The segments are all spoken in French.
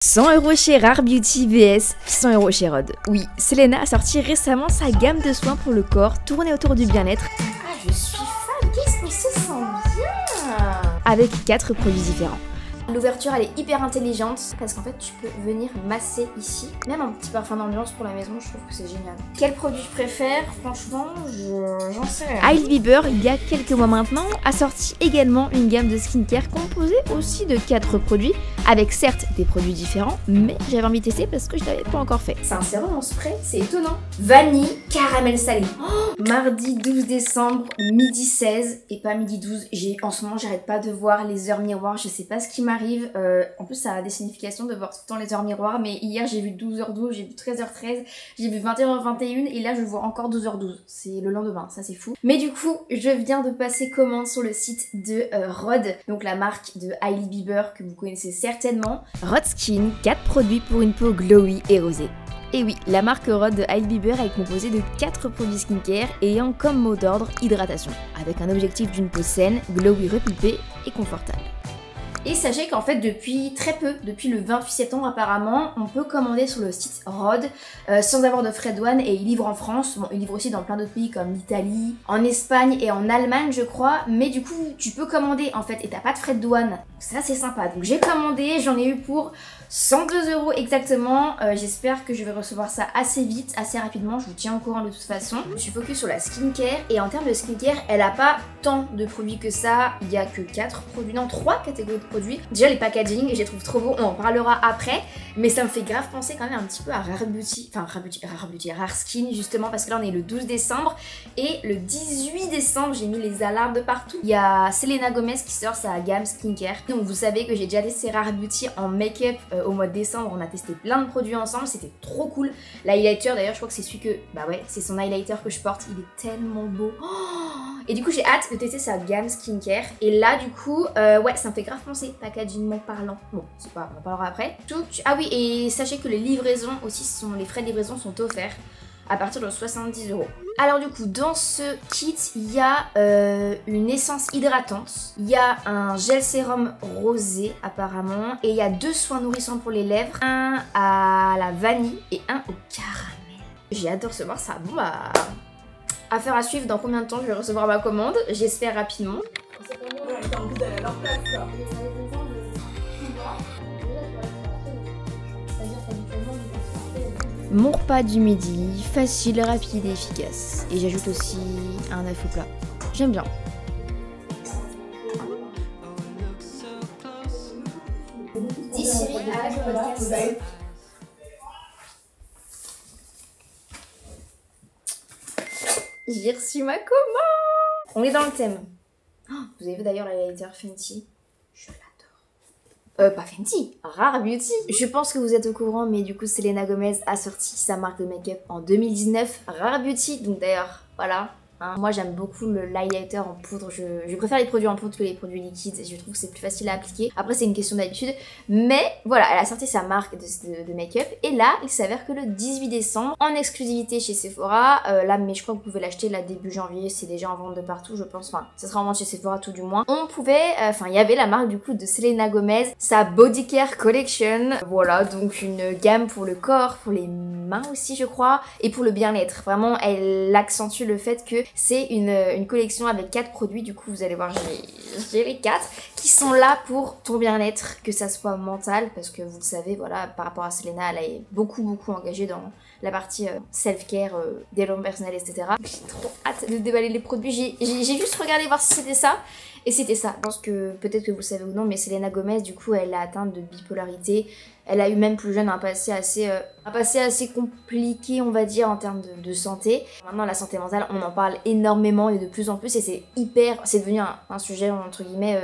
100 € chez Rare Beauty vs 100 € chez Rhod. Oui, Selena a sorti récemment sa gamme de soins pour le corps tournée autour du bien-être. Ah, je suis fan, qu'est-ce que ça sent bien! Avec 4 produits différents. L'ouverture elle est hyper intelligente parce qu'en fait tu peux venir masser ici. Même un petit parfum d'ambiance pour la maison, je trouve que c'est génial. Quel produit je préfère? Franchement, j'en sais rien. Hailey Bieber, il y a quelques mois maintenant, a sorti également une gamme de skincare composée aussi de 4 produits, avec certes des produits différents, mais j'avais envie de tester parce que je l'avais pas encore fait. C'est un sérum en spray, c'est étonnant. Vanille, caramel salé. Oh, mardi 12 décembre, midi 16 et pas midi 12. En ce moment, j'arrête pas de voir les heures miroirs, je sais pas ce qui m'arrive. En plus, ça a des significations de voir tout le temps les heures miroirs, mais hier j'ai vu 12h12, j'ai vu 13h13, j'ai vu 21h21 et là je vois encore 12h12. C'est le lendemain, ça c'est fou. Mais du coup, je viens de passer commande sur le site de Rhod, donc la marque de Hailey Bieber que vous connaissez certainement. Rhod Skin, 4 produits pour une peau glowy et rosée. Et oui, la marque Rhod de Hailey Bieber est composée de 4 produits skincare ayant comme mot d'ordre hydratation, avec un objectif d'une peau saine, glowy repulpée et confortable. Et sachez qu'en fait depuis très peu, depuis le 28 septembre apparemment, on peut commander sur le site Rhod sans avoir de frais de douane et il livre en France. Bon, il livre aussi dans plein d'autres pays comme l'Italie, en Espagne et en Allemagne je crois. Mais du coup tu peux commander en fait et t'as pas de frais de douane. Ça c'est sympa. Donc j'ai commandé, j'en ai eu pour 102 € exactement. J'espère que je vais recevoir ça assez vite, assez rapidement. Je vous tiens au courant de toute façon. Je suis focus sur la skincare et en termes de skincare, elle a pas tant de produits que ça. Il y a que 4 produits, non 3 catégories de produits. Déjà les packaging, je les trouve trop beaux, on en parlera après. Mais ça me fait grave penser quand même un petit peu à Rare Beauty, enfin Rare Skin justement parce que là on est le 12 décembre et le 18 décembre j'ai mis les alarmes de partout. Il y a Selena Gomez qui sort sa gamme skincare. Donc vous savez que j'ai déjà testé Rare Beauty en make-up au mois de décembre, on a testé plein de produits ensemble, c'était trop cool. L'highlighter d'ailleurs, je crois que c'est celui que, bah ouais, c'est son highlighter que je porte, il est tellement beau. Oh, et du coup j'ai hâte de tester sa gamme skincare. Et là du coup, ouais, ça me fait grave penser, packagingment parlant. Bon, c'est pas, on en parlera après. Ah oui, et sachez que les livraisons aussi, les frais de livraison sont offerts à partir de 70 €. Alors du coup, dans ce kit, il y a une essence hydratante, il y a un gel sérum rosé apparemment, et il y a 2 soins nourrissants pour les lèvres, un à la vanille et un au caramel. J'ai hâte de recevoir ça. Bon bah, affaire à suivre dans combien de temps je vais recevoir ma commande, j'espère rapidement. Mon repas du midi, facile, rapide et efficace. Et j'ajoute aussi un œuf au plat. J'aime bien. J'ai reçu ma commande. On est dans le thème. Oh, vous avez vu d'ailleurs la highlighter Fenty. Je l'adore. Pas Fenty, Rare Beauty. Je pense que vous êtes au courant, mais du coup Selena Gomez a sorti sa marque de make-up en 2019, Rare Beauty. Donc d'ailleurs, voilà. Hein. Moi j'aime beaucoup l'highlighter en poudre, je préfère les produits en poudre que les produits liquides, je trouve que c'est plus facile à appliquer. Après c'est une question d'habitude, mais voilà, elle a sorti sa marque de make-up et là il s'avère que le 18 décembre, en exclusivité chez Sephora, là mais je crois que vous pouvez l'acheter là début janvier, c'est déjà en vente de partout je pense, enfin ça sera en vente chez Sephora tout du moins. On pouvait, enfin il y avait la marque du coup de Selena Gomez, sa Body Care Collection, voilà donc une gamme pour le corps, pour les mains aussi je crois, et pour le bien-être. Vraiment elle accentue le fait que c'est une collection avec 4 produits, du coup vous allez voir j'ai les 4 qui sont là pour ton bien-être, que ça soit mental, parce que vous le savez, voilà, par rapport à Selena, elle est beaucoup engagée dans la partie self-care, développement personnel, etc. J'ai trop hâte de déballer les produits, j'ai juste regardé voir si c'était ça, et c'était ça. Je pense que peut-être que vous le savez ou non, mais Selena Gomez, du coup, elle a atteint de bipolarité. Elle a eu même plus jeune un passé assez compliqué, on va dire, en termes de santé. Maintenant, la santé mentale, on en parle énormément et de plus en plus, et c'est devenu un sujet, entre guillemets,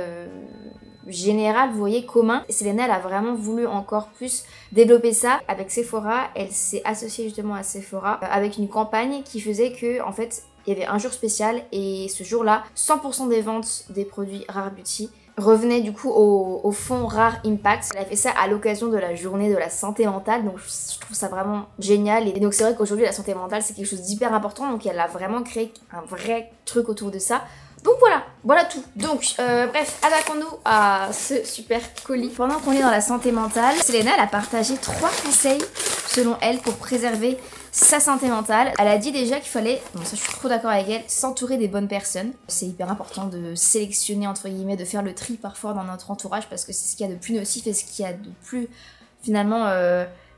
général, vous voyez, commun. Selena, elle a vraiment voulu encore plus développer ça. Avec Sephora, elle s'est associée justement à Sephora avec une campagne qui faisait que, en fait, il y avait un jour spécial et ce jour-là, 100% des ventes des produits Rare Beauty revenait du coup au fonds Rare Impact. Elle a fait ça à l'occasion de la journée de la santé mentale, donc je trouve ça vraiment génial. Et donc c'est vrai qu'aujourd'hui la santé mentale c'est quelque chose d'hyper important, donc elle a vraiment créé un vrai truc autour de ça Donc voilà tout. Donc bref, attaquons-nous à ce super colis. Pendant qu'on est dans la santé mentale, Selena elle a partagé 3 conseils selon elle pour préserver sa santé mentale. Elle a dit déjà qu'il fallait, bon ça je suis trop d'accord avec elle, s'entourer des bonnes personnes. C'est hyper important de sélectionner entre guillemets, de faire le tri parfois dans notre entourage parce que c'est ce qu'il y a de plus nocif et ce qu'il y a de plus finalement...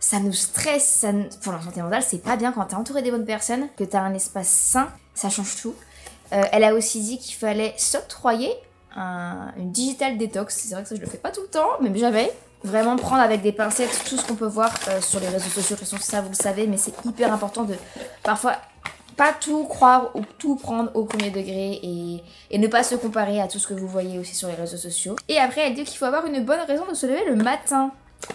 ça nous stresse, pour la santé mentale, c'est pas bien quand t'es entouré des bonnes personnes, que t'as un espace sain, ça change tout. Elle a aussi dit qu'il fallait s'octroyer une digital détox. C'est vrai que ça je le fais pas tout le temps, même jamais. Vraiment prendre avec des pincettes tout ce qu'on peut voir sur les réseaux sociaux. De toute façon ça vous le savez, mais c'est hyper important de parfois pas tout croire ou tout prendre au premier degré et ne pas se comparer à tout ce que vous voyez aussi sur les réseaux sociaux. Et après elle dit qu'il faut avoir une bonne raison de se lever le matin.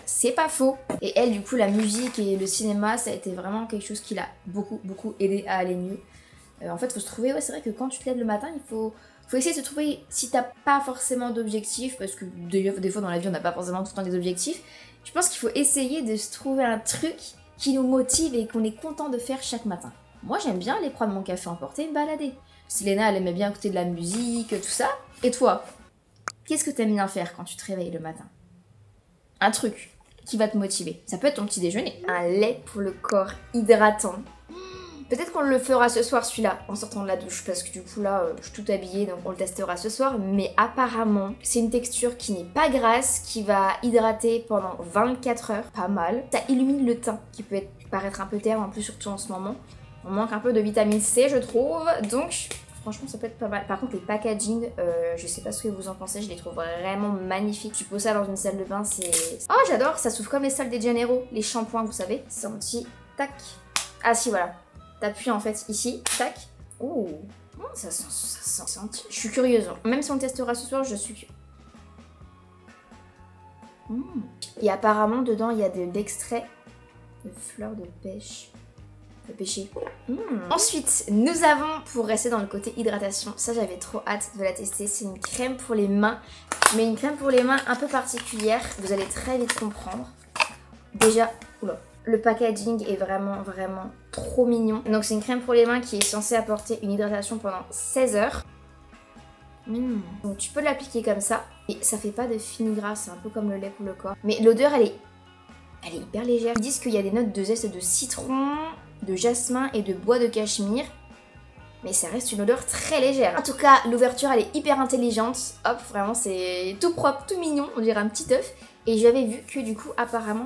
C'est pas faux. Et elle, du coup, la musique et le cinéma, ça a été vraiment quelque chose qui l'a beaucoup aidé à aller mieux. En fait, faut se trouver, ouais, c'est vrai que quand tu te lèves le matin, il faut essayer de se trouver, si t'as pas forcément d'objectifs, parce que des fois dans la vie, on n'a pas forcément tout le temps des objectifs, je pense qu'il faut essayer de se trouver un truc qui nous motive et qu'on est content de faire chaque matin. Moi, j'aime bien aller prendre mon café emporté et me balader. Selena, elle aimait bien écouter de la musique, tout ça. Et toi, qu'est-ce que t'aimes bien faire quand tu te réveilles le matin ? Un truc qui va te motiver. Ça peut être ton petit déjeuner. Un lait pour le corps hydratant. Peut-être qu'on le fera ce soir celui-là en sortant de la douche parce que du coup là je suis toute habillée donc on le testera ce soir. Mais apparemment c'est une texture qui n'est pas grasse, qui va hydrater pendant 24 heures. Pas mal. Ça illumine le teint qui peut paraître un peu terne en plus surtout en ce moment. On manque un peu de vitamine C je trouve. Donc... franchement, ça peut être pas mal. Par contre, les packaging, je sais pas ce que vous en pensez, je les trouve vraiment magnifiques. Tu poses ça dans une salle de bain, c'est... oh, j'adore, ça s'ouvre comme les salles des Janeiro, les shampoings, vous savez. C'est un petit tac. Ah si, voilà. T'appuies en fait ici, tac. Oh, ça sent. Je suis curieuse. Même si on testera ce soir, je suis... Et apparemment, dedans, il y a de l'extrait de fleurs de pêche. Le péché. Ensuite, nous avons, pour rester dans le côté hydratation, ça j'avais trop hâte de la tester, c'est une crème pour les mains, mais une crème pour les mains un peu particulière, vous allez très vite comprendre. Déjà, oula, le packaging est vraiment trop mignon. Donc c'est une crème pour les mains qui est censée apporter une hydratation pendant 16 heures. Donc tu peux l'appliquer comme ça, et ça fait pas de fini gras, c'est un peu comme le lait pour le corps. Mais l'odeur elle est hyper légère. Ils disent qu'il y a des notes de zeste de citron, de jasmin et de bois de cachemire. Mais ça reste une odeur très légère. En tout cas, l'ouverture elle est hyper intelligente. Hop, vraiment c'est tout propre, tout mignon, on dirait un petit œuf. Et j'avais vu que du coup, apparemment,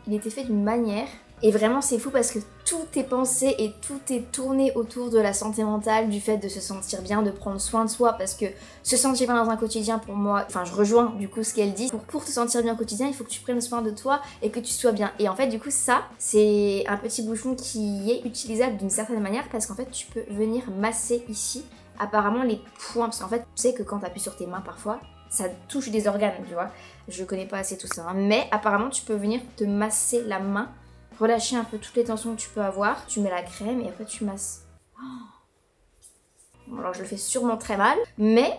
il était fait d'une manière. Et vraiment c'est fou parce que tout est pensé et tout est tourné autour de la santé mentale, du fait de se sentir bien, de prendre soin de soi, parce que se sentir bien dans un quotidien pour moi, enfin je rejoins du coup ce qu'elle dit, pour te sentir bien au quotidien il faut que tu prennes soin de toi et que tu sois bien. Et en fait du coup ça c'est un petit bouchon qui est utilisable d'une certaine manière parce qu'en fait tu peux venir masser ici apparemment les points, parce qu'en fait tu sais que quand tu appuies sur tes mains parfois ça touche des organes, tu vois, je connais pas assez tout ça, hein. Mais apparemment tu peux venir te masser la main, relâcher un peu toutes les tensions que tu peux avoir, tu mets la crème et après tu masses. Bon, alors je le fais sûrement très mal, mais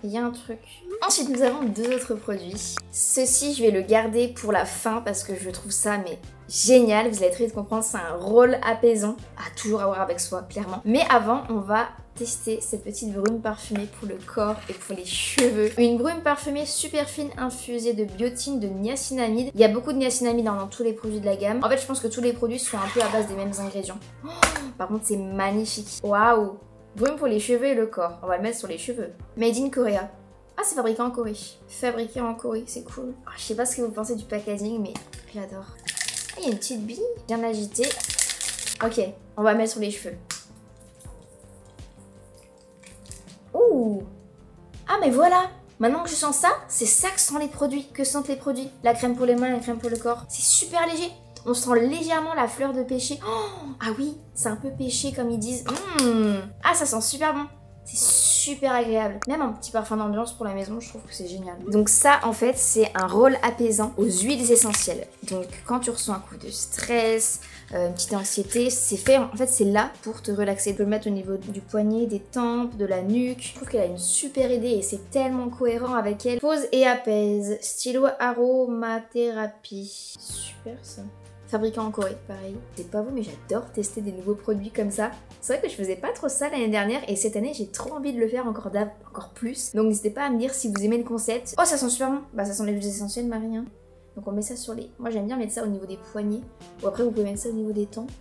il y a un truc. Ensuite nous avons 2 autres produits. Ceci je vais le garder pour la fin parce que je trouve ça mais génial, vous allez très vite comprendre, c'est un rôle apaisant à toujours avoir avec soi clairement. Mais avant on va tester cette petite brume parfumée pour le corps et pour les cheveux. Une brume parfumée super fine infusée de biotine, de niacinamide. Il y a beaucoup de niacinamide dans tous les produits de la gamme. En fait je pense que tous les produits sont un peu à base des mêmes ingrédients. Par contre c'est magnifique. Waouh! Brume pour les cheveux et le corps. On va le mettre sur les cheveux. Made in Korea. Ah c'est fabriqué en Corée. Fabriqué en Corée, c'est cool. Oh, je sais pas ce que vous pensez du packaging mais j'adore. Ah, il y a une petite bille bien agitée. Ok, on va mettre sur les cheveux. Ouh! Ah mais voilà! Maintenant que je sens ça, c'est ça que sentent les produits. Que sentent les produits? La crème pour les mains, la crème pour le corps. C'est super léger. On sent légèrement la fleur de pêcher. Oh, ah oui, c'est un peu pêché comme ils disent. Ah, ça sent super bon. C'est super agréable. Même un petit parfum d'ambiance pour la maison, je trouve que c'est génial. Donc ça, en fait, c'est un rôle apaisant aux huiles essentielles. Donc quand tu ressens un coup de stress, une petite anxiété, c'est fait, en fait, c'est là pour te relaxer. Tu peux le mettre au niveau du poignet, des tempes, de la nuque. Je trouve qu'elle a une super idée et c'est tellement cohérent avec elle. Pose et apaise. Stylo aromathérapie. Super ça. fabriqué en Corée, pareil. C'est pas vous, mais j'adore tester des nouveaux produits comme ça. C'est vrai que je faisais pas trop ça l'année dernière et cette année, j'ai trop envie de le faire encore plus. Donc n'hésitez pas à me dire si vous aimez le concept. Oh, ça sent super bon. Bah, ça sent les huiles essentielles, Marie. Hein. Donc on met ça sur les... Moi, j'aime bien mettre ça au niveau des poignets. Ou après, vous pouvez mettre ça au niveau des tempes.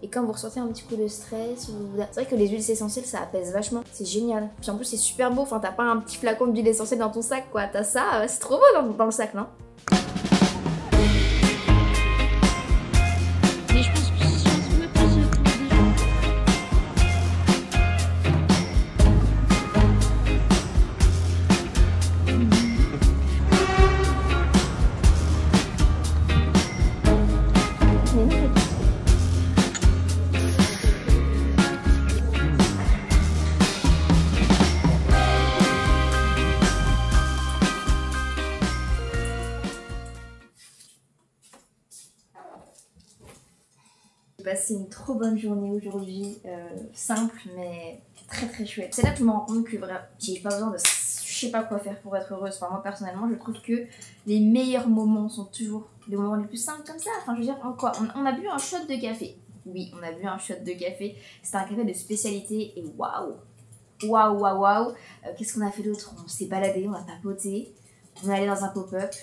Et quand vous ressentez un petit coup de stress, c'est vrai que les huiles essentielles ça apaise vachement, c'est génial. Puis en plus c'est super beau, enfin t'as pas un petit flacon d'huile essentielle dans ton sac quoi, t'as ça, c'est trop beau dans le sac non? Mais je pense que si on se met pas ce pour des gens. J'ai passé une trop bonne journée aujourd'hui, simple mais très très chouette. C'est là que je me rends compte que vraiment, j'ai pas besoin de je sais pas quoi faire pour être heureuse. Enfin moi personnellement je trouve que les meilleurs moments sont toujours les moments les plus simples comme ça. Enfin je veux dire on a bu un shot de café. Oui on a bu un shot de café. C'était un café de spécialité et waouh. Waouh. Qu'est-ce qu'on a fait d'autre? On s'est baladé, on a papoté. On est allé dans un pop-up.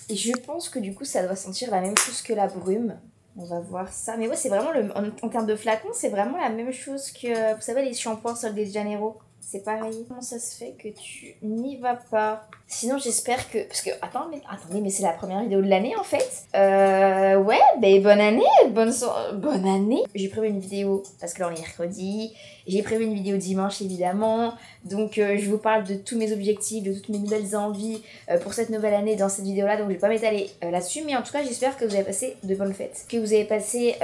Et je pense que du coup ça doit sentir la même chose que la brume. On va voir ça. Mais ouais, c'est vraiment en termes de flacon, c'est vraiment la même chose que, vous savez, les shampoings Sol de Janeiro. C'est pareil. Comment ça se fait que tu n'y vas pas? Sinon, j'espère que... Parce que, attendez, mais c'est la première vidéo de l'année, en fait. Ouais, ben bonne année, bonne année. J'ai prévu une vidéo, parce que là, on est mercredi. J'ai prévu une vidéo dimanche, évidemment. Donc, je vous parle de tous mes objectifs, de toutes mes nouvelles envies pour cette nouvelle année dans cette vidéo-là. Donc, je vais pas m'étaler là-dessus. Mais en tout cas, j'espère que vous avez passé de bonnes fêtes. Que vous avez passé...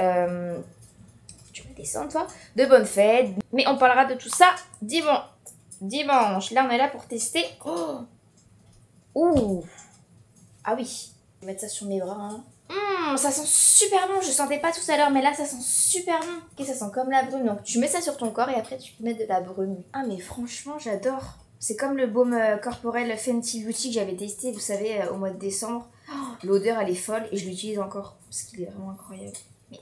Tu vas descendre, toi. De bonnes fêtes. Mais on parlera de tout ça dimanche. Là, on est là pour tester. Oh! Ouh! Ah oui. Je vais mettre ça sur mes bras. Hein. Ça sent super bon. Je sentais pas tout à l'heure, mais là, ça sent super bon. Ok, ça sent comme la brume. Donc, tu mets ça sur ton corps et après, tu peux mettre de la brume. Ah, mais franchement, j'adore. C'est comme le baume corporel Fenty Beauty que j'avais testé, vous savez, au mois de décembre. Oh, l'odeur, elle est folle et je l'utilise encore parce qu'il est vraiment incroyable. Mais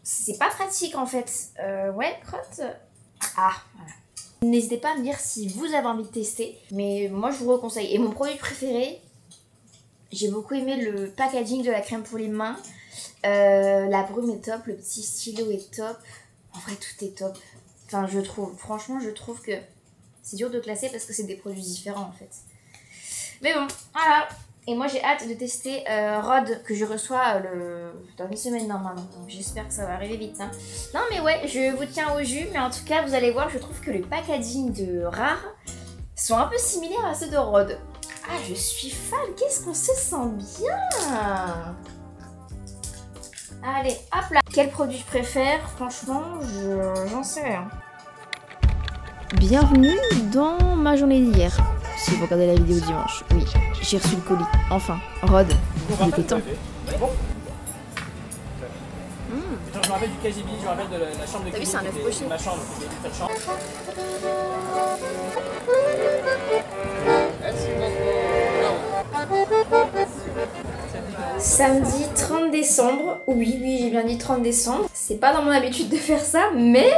c'est pas pratique en fait. Ouais, crotte. Ah, voilà. N'hésitez pas à me dire si vous avez envie de tester, mais moi je vous reconseille. Et mon produit préféré, j'ai beaucoup aimé le packaging de la crème pour les mains. La brume est top, le petit stylo est top. En vrai, tout est top. Enfin, je trouve, franchement, je trouve que c'est dur de classer parce que c'est des produits différents en fait. Mais bon, voilà. Et moi j'ai hâte de tester Rod que je reçois dans une semaine normalement. Donc j'espère que ça va arriver vite. Hein. Non mais ouais, je vous tiens au jus. Mais en tout cas, vous allez voir, je trouve que le packaging de Rare sont un peu similaires à ceux de Rod. Ah, je suis fan. Qu'est-ce qu'on se sent bien. Allez, hop là. Quel produit je préfère? Franchement, j'en sais rien. Bienvenue dans ma journée d'hier. Si vous regardez la vidéo dimanche, oui, j'ai reçu le colis. Enfin, Rod, il était temps. Bon. Je me rappelle du KGB, je me rappelle de la chambre de T'as vu, c'est un œuf poché. Ma chambre, j'ai vu cette chambre. Samedi 30 décembre, oui, j'ai bien dit 30 décembre. C'est pas dans mon habitude de faire ça, mais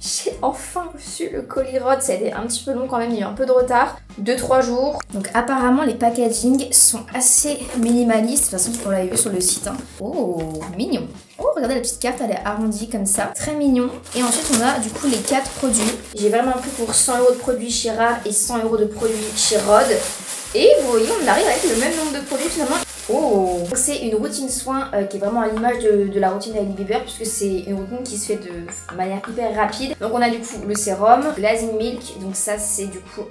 j'ai enfin reçu le colis Rod. Ça a été un petit peu long quand même, il y a eu un peu de retard. 2-3 jours. Donc apparemment les packagings sont assez minimalistes. De toute façon on l'avait vu sur le site. Hein. Oh, mignon. Oh, regardez la petite carte, elle est arrondie comme ça. Très mignon. Et ensuite on a du coup les 4 produits. J'ai vraiment pris pour 100 € de produits chez Rare et 100 € de produits chez Rod. Et vous voyez, on arrive avec le même nombre de produits finalement. Oh! C'est une routine soin qui est vraiment à l'image de la routine d'Hailey Bieber puisque c'est une routine qui se fait de manière hyper rapide. Donc on a du coup le sérum, Glazing Milk, donc ça c'est du coup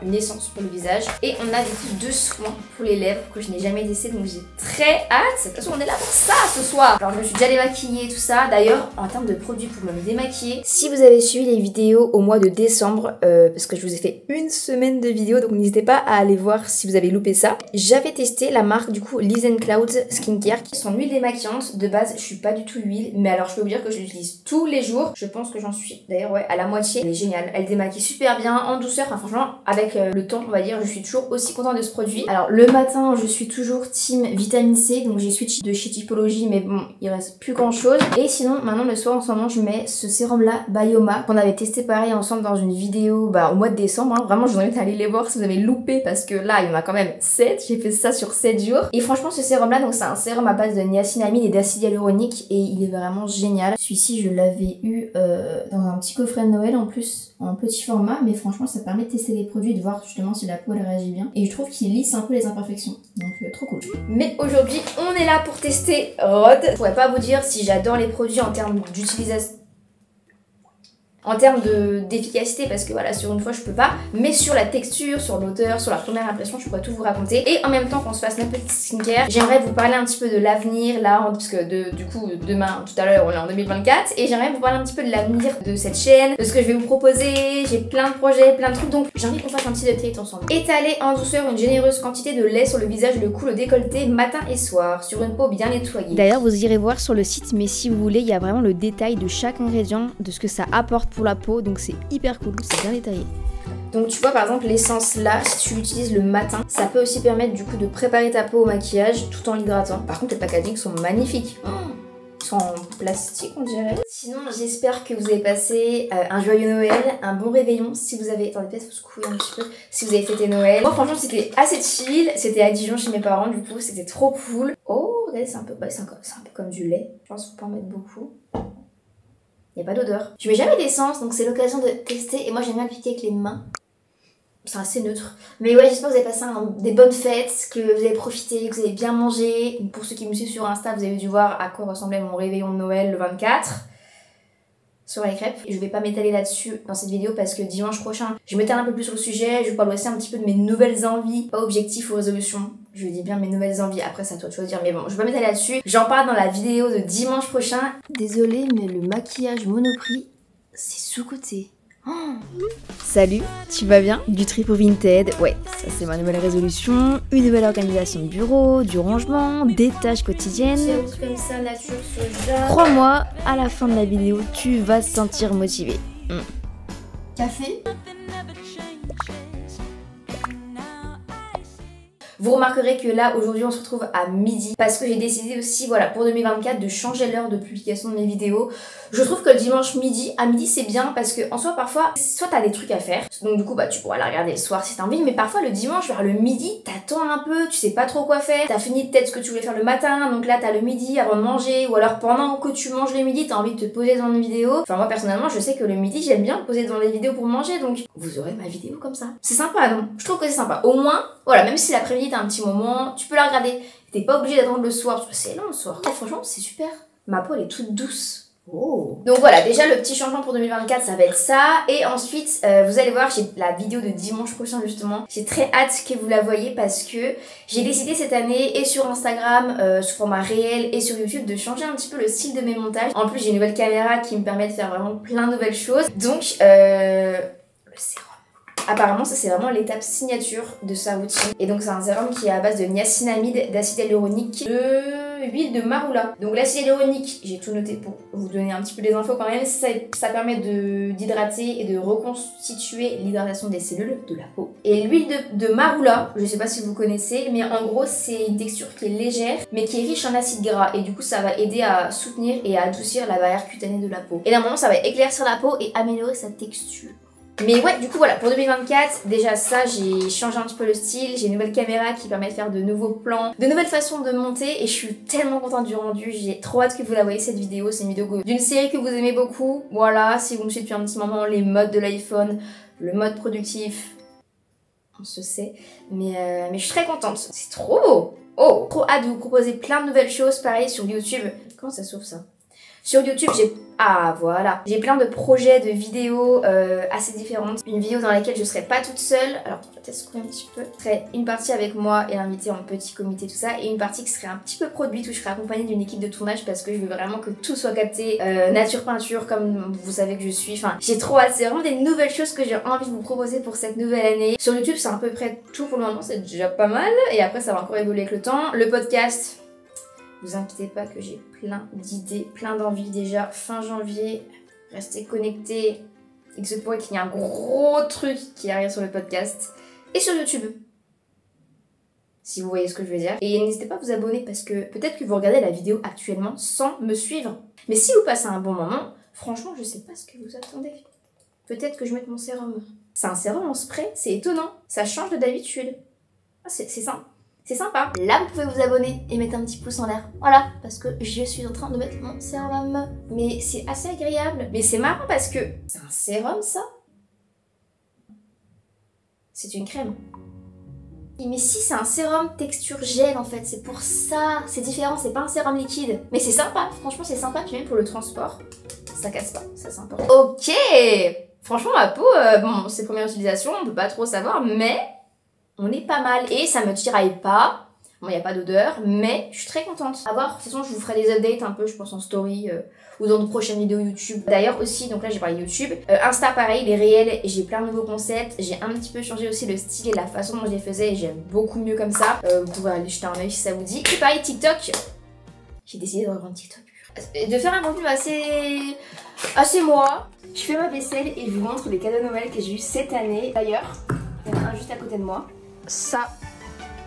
une essence pour le visage. Et on a du coup 2 soins pour les lèvres que je n'ai jamais testé donc j'ai très hâte. De toute façon on est là pour ça ce soir. Alors je me suis déjà démaquillée tout ça. D'ailleurs en termes de produits pour me démaquiller, si vous avez suivi les vidéos au mois de décembre, parce que je vous ai fait une semaine de vidéos donc n'hésitez pas à aller voir si vous avez loupé ça. J'avais testé la marque du coup Liz Cloud Skincare, qui sont huile démaquillante. De base, je suis pas du tout huile, mais alors je peux vous dire que je l'utilise tous les jours. Je pense que j'en suis d'ailleurs à la moitié. Elle est géniale, elle démaquille super bien, en douceur. Enfin franchement, avec le temps, on va dire, je suis toujours aussi contente de ce produit. Alors le matin, je suis toujours team vitamine C, donc j'ai switch de chez Typologie, mais bon, il reste plus grand chose. Et sinon, maintenant le soir en ce moment, je mets ce sérum là, Bioma, qu'on avait testé pareil ensemble dans une vidéo au mois de décembre. Hein. Vraiment, je vous invite à aller les voir si vous avez loupé, parce que là, il y en a quand même 7. J'ai fait ça sur 7 jours. Et franchement, ce sérum là, donc c'est un sérum à base de niacinamide et d'acide hyaluronique, et il est vraiment génial. Celui-ci, je l'avais eu dans un petit coffret de Noël en plus, en petit format, mais franchement, ça permet de tester les produits et de voir justement si la peau elle réagit bien. Et je trouve qu'il lisse un peu les imperfections, donc trop cool. Mais aujourd'hui, on est là pour tester Rhode. Je pourrais pas vous dire si j'adore les produits en termes d'utilisation, en termes d'efficacité, parce que voilà, sur une fois je peux pas, mais sur la texture, sur l'odeur, sur la première impression, je pourrais tout vous raconter. Et en même temps qu'on se fasse notre petite skincare, j'aimerais vous parler un petit peu de l'avenir là, parce que du coup demain, tout à l'heure, on est en 2024, et j'aimerais vous parler un petit peu de l'avenir de cette chaîne, de ce que je vais vous proposer. J'ai plein de projets, plein de trucs, donc j'ai envie qu'on fasse un petit update ensemble. Étaler en douceur une généreuse quantité de lait sur le visage, le cou, le décolleté, matin et soir, sur une peau bien nettoyée. D'ailleurs, vous irez voir sur le site, mais si vous voulez, il y a vraiment le détail de chaque ingrédient, de ce que ça apporte pour la peau, donc c'est hyper cool, c'est bien détaillé. Donc tu vois par exemple l'essence là, si tu l'utilises le matin, ça peut aussi permettre du coup de préparer ta peau au maquillage tout en l'hydratant. Par contre les packagings sont magnifiques. Ils sont en plastique on dirait. Sinon j'espère que vous avez passé un joyeux Noël, un bon réveillon si vous avez... Attendez peut-être faut se couiller un petit peu si vous avez fêté Noël. Moi franchement c'était assez chill, c'était à Dijon chez mes parents du coup, c'était trop cool. Oh regardez c'est un peu comme du lait, je pense qu'il faut pas en mettre beaucoup. Il n'y a pas d'odeur. Je mets jamais d'essence, donc c'est l'occasion de tester. Et moi j'aime bien appliquer avec les mains. C'est assez neutre. Mais ouais, j'espère que vous avez passé des bonnes fêtes, que vous avez profité, que vous avez bien mangé. Pour ceux qui me suivent sur Insta, vous avez dû voir à quoi ressemblait mon réveillon de Noël le 24. Sur les crêpes. Et je vais pas m'étaler là-dessus dans cette vidéo parce que dimanche prochain, je m'étale un peu plus sur le sujet. Je vous parle aussi un petit peu de mes nouvelles envies, pas objectifs ou résolutions. Je dis bien mes nouvelles envies, après c'est à toi de choisir, mais bon, je vais pas m'étaler là-dessus. J'en parle dans la vidéo de dimanche prochain. Désolée, mais le maquillage Monoprix, c'est sous-coté. Oh. Salut, tu vas bien? Du trip au Vinted, ouais, ça c'est ma nouvelle résolution, une nouvelle organisation de bureau, du rangement, des tâches quotidiennes. Comme ça, nature, soja. Crois-moi, à la fin de la vidéo, tu vas te sentir motivé. Café. Vous remarquerez que là, aujourd'hui, on se retrouve à midi parce que j'ai décidé aussi, voilà, pour 2024, de changer l'heure de publication de mes vidéos. Je trouve que le dimanche midi, à midi, c'est bien parce que en soi, parfois, soit t'as des trucs à faire, donc du coup, bah, tu pourras la regarder le soir si t'as envie, mais parfois, le dimanche, vers le midi, t'attends un peu, tu sais pas trop quoi faire, t'as fini peut-être ce que tu voulais faire le matin, donc là, t'as le midi avant de manger, ou alors pendant que tu manges le midi, t'as envie de te poser devant une vidéo. Enfin, moi, personnellement, je sais que le midi, j'aime bien me poser devant les vidéos pour manger, donc vous aurez ma vidéo comme ça. C'est sympa, non? Je trouve que c'est sympa. Au moins, voilà, même si l'après-midi, t'as un petit moment, tu peux la regarder. T'es pas obligé d'attendre le soir, parce que c'est long le soir. Et franchement, c'est super. Ma peau, elle est toute douce. Oh. Donc voilà, déjà le petit changement pour 2024, ça va être ça. Et ensuite, vous allez voir, j'ai la vidéo de dimanche prochain justement. J'ai très hâte que vous la voyez parce que j'ai décidé cette année, et sur Instagram, sous format réel, et sur YouTube, de changer un petit peu le style de mes montages. En plus, j'ai une nouvelle caméra qui me permet de faire vraiment plein de nouvelles choses. Donc, le sérum. Apparemment, ça c'est vraiment l'étape signature de sa routine. Et donc c'est un sérum qui est à base de niacinamide, d'acide hyaluronique, de huile de marula. Donc l'acide hyaluronique, j'ai tout noté pour vous donner un petit peu des infos quand même. Ça permet d'hydrater et de reconstituer l'hydratation des cellules de la peau. Et l'huile de marula, je sais pas si vous connaissez, mais en gros c'est une texture qui est légère, mais qui est riche en acides gras. Et du coup ça va aider à soutenir et à adoucir la barrière cutanée de la peau. Et normalement ça va éclaircir la peau et améliorer sa texture. Mais ouais, du coup voilà, pour 2024, déjà ça, j'ai changé un petit peu le style, j'ai une nouvelle caméra qui permet de faire de nouveaux plans, de nouvelles façons de monter, et je suis tellement contente du rendu, j'ai trop hâte que vous la voyez cette vidéo. C'est une vidéo d'une série que vous aimez beaucoup. Voilà, si vous me suivez depuis un petit moment, les modes de l'iPhone, le mode productif, on se sait, mais je suis très contente, c'est trop beau. Oh, trop hâte de vous proposer plein de nouvelles choses, pareil sur YouTube. Comment ça s'ouvre ça? Sur YouTube, j'ai plein de projets de vidéos assez différentes. Une vidéo dans laquelle je serai pas toute seule. Alors, peut-être scroller un petit peu. Ce serait une partie avec moi et l'invité en petit comité, tout ça. Et une partie qui serait un petit peu produite où je serai accompagnée d'une équipe de tournage parce que je veux vraiment que tout soit capté. Nature peinture, comme vous savez que je suis. Enfin, j'ai trop hâte. C'est vraiment des nouvelles choses que j'ai envie de vous proposer pour cette nouvelle année. Sur YouTube, c'est à peu près tout pour le moment. C'est déjà pas mal. Et après, ça va encore évoluer avec le temps. Le podcast. Vous inquiétez pas que j'ai plein d'idées, plein d'envies déjà. Fin janvier, restez connectés. Il se pourrait qu'il y ait un gros truc qui arrive sur le podcast. Et sur YouTube. Si vous voyez ce que je veux dire. Et n'hésitez pas à vous abonner parce que peut-être que vous regardez la vidéo actuellement sans me suivre. Mais si vous passez un bon moment, franchement, je sais pas ce que vous attendez. Peut-être que je mette mon sérum. C'est un sérum en spray, c'est étonnant. Ça change de d'habitude. Ah, c'est simple. C'est sympa. Là, vous pouvez vous abonner et mettre un petit pouce en l'air. Voilà, parce que je suis en train de mettre mon sérum. Mais c'est assez agréable. Mais c'est marrant parce que... C'est un sérum, ça? C'est une crème. Mais si, c'est un sérum texture gel, en fait. C'est pour ça. C'est différent, c'est pas un sérum liquide. Mais c'est sympa. Franchement, c'est sympa. Puis même pour le transport, ça casse pas. Ça, c'est important. Ok. Franchement, ma peau, bon, c'est première utilisation. On peut pas trop savoir, mais... On est pas mal et ça me tiraille pas. Bon, il n'y a pas d'odeur, mais je suis très contente. À voir, de toute façon, je vous ferai des updates un peu, je pense, en story ou dans de prochaines vidéos YouTube. D'ailleurs aussi, donc là j'ai parlé de YouTube. Insta, pareil, les réels, j'ai plein de nouveaux concepts. J'ai un petit peu changé aussi le style et la façon dont je les faisais et j'aime beaucoup mieux comme ça. Vous pouvez aller jeter un œil si ça vous dit. Et pareil, TikTok. J'ai décidé de reprendre TikTok. De faire un contenu assez moi. Je fais ma vaisselle et je vous montre les cadeaux de Noël que j'ai eu cette année. D'ailleurs, il y en a un juste à côté de moi. Ça,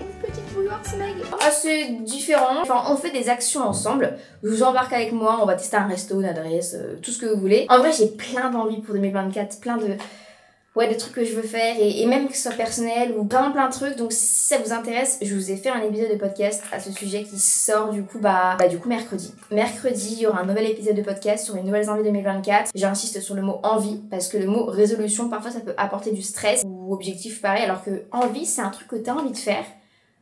une petite bouilloire Smeg. Assez différent. Enfin, on fait des actions ensemble. Je vous embarque avec moi. On va tester un resto, une adresse, tout ce que vous voulez. En vrai, j'ai plein d'envies pour 2024. Plein de... Ouais, des trucs que je veux faire. Et même que ce soit personnel ou plein de trucs. Donc, si ça vous intéresse, je vous ai fait un épisode de podcast à ce sujet qui sort du coup, mercredi. Mercredi, il y aura un nouvel épisode de podcast sur les nouvelles envies 2024. J'insiste sur le mot envie parce que le mot résolution, parfois, ça peut apporter du stress ou objectif pareil. Alors que envie, c'est un truc que t'as envie de faire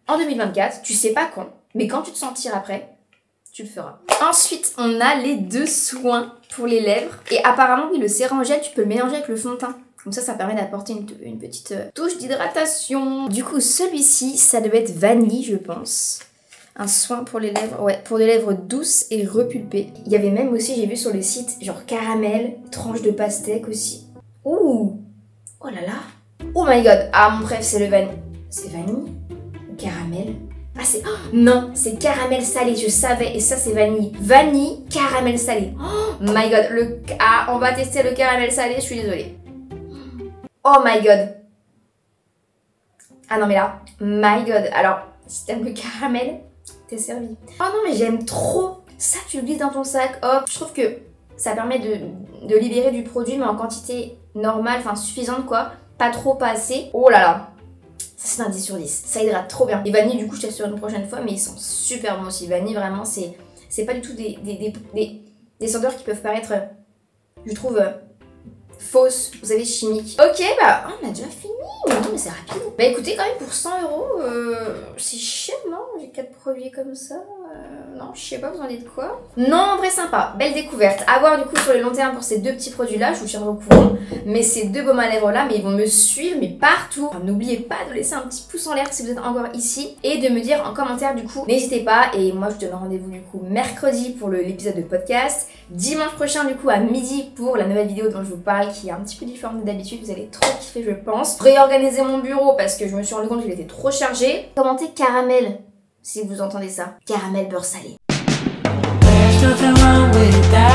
en 2024. Tu sais pas quand, mais quand tu te sentiras après, tu le feras. Ensuite, on a les 2 soins pour les lèvres. Et apparemment, oui, le sérum gel, tu peux le mélanger avec le fond de teint. Comme ça permet d'apporter une petite touche d'hydratation. Du coup, celui-ci, ça doit être vanille, je pense. Un soin pour les lèvres, ouais, pour des lèvres douces et repulpées. Il y avait même aussi, j'ai vu sur le site, genre caramel, tranche de pastèque aussi. Ouh! Oh là là! Oh my god! Ah, mon préf, c'est le vanille. C'est vanille? Le caramel? Ah, c'est... Oh, non, c'est caramel salé, je savais, et ça, c'est vanille. Vanille, caramel salé. Oh my god, Ah, on va tester le caramel salé, je suis désolée. Oh my god. Ah non mais là, my god. Alors, si t'aimes le caramel, t'es servi. Oh non mais j'aime trop. Ça, tu le glisses dans ton sac, hop. Je trouve que ça permet de libérer du produit, mais en quantité normale, enfin suffisante quoi. Pas trop, pas assez. Oh là là. Ça c'est un 10 sur 10. Ça hydrate trop bien. Et vanille, du coup, je testerai une prochaine fois, mais ils sont super bons aussi. Vanille, vraiment, c'est pas du tout des senteurs qui peuvent paraître, je trouve... fausse, vous savez, chimique. Ok, bah, on a déjà fini. Non, mais c'est rapide. Bah écoutez, quand même, pour 100 €, c'est cher, non? J'ai 4 produits comme ça. Non, je sais pas, vous en dites quoi? Non, en vrai, sympa. Belle découverte. À voir, du coup, sur le long terme pour ces 2 petits produits-là. Je vous tiendrai au courant. Mais ces 2 baumes à lèvres-là, mais ils vont me suivre, mais partout. Enfin, n'oubliez pas de laisser un petit pouce en l'air si vous êtes encore ici. Et de me dire en commentaire, du coup, n'hésitez pas. Et moi, je te donne rendez-vous, du coup, mercredi pour l'épisode de podcast. Dimanche prochain, du coup, à midi pour la nouvelle vidéo dont je vous parle, qui est un petit peu différente d'habitude. Vous allez trop kiffer, je pense. Réorganiser mon bureau parce que je me suis rendu compte qu'il était trop chargé. Commentez caramel si vous entendez ça. Caramel beurre salé. There's nothing wrong with that.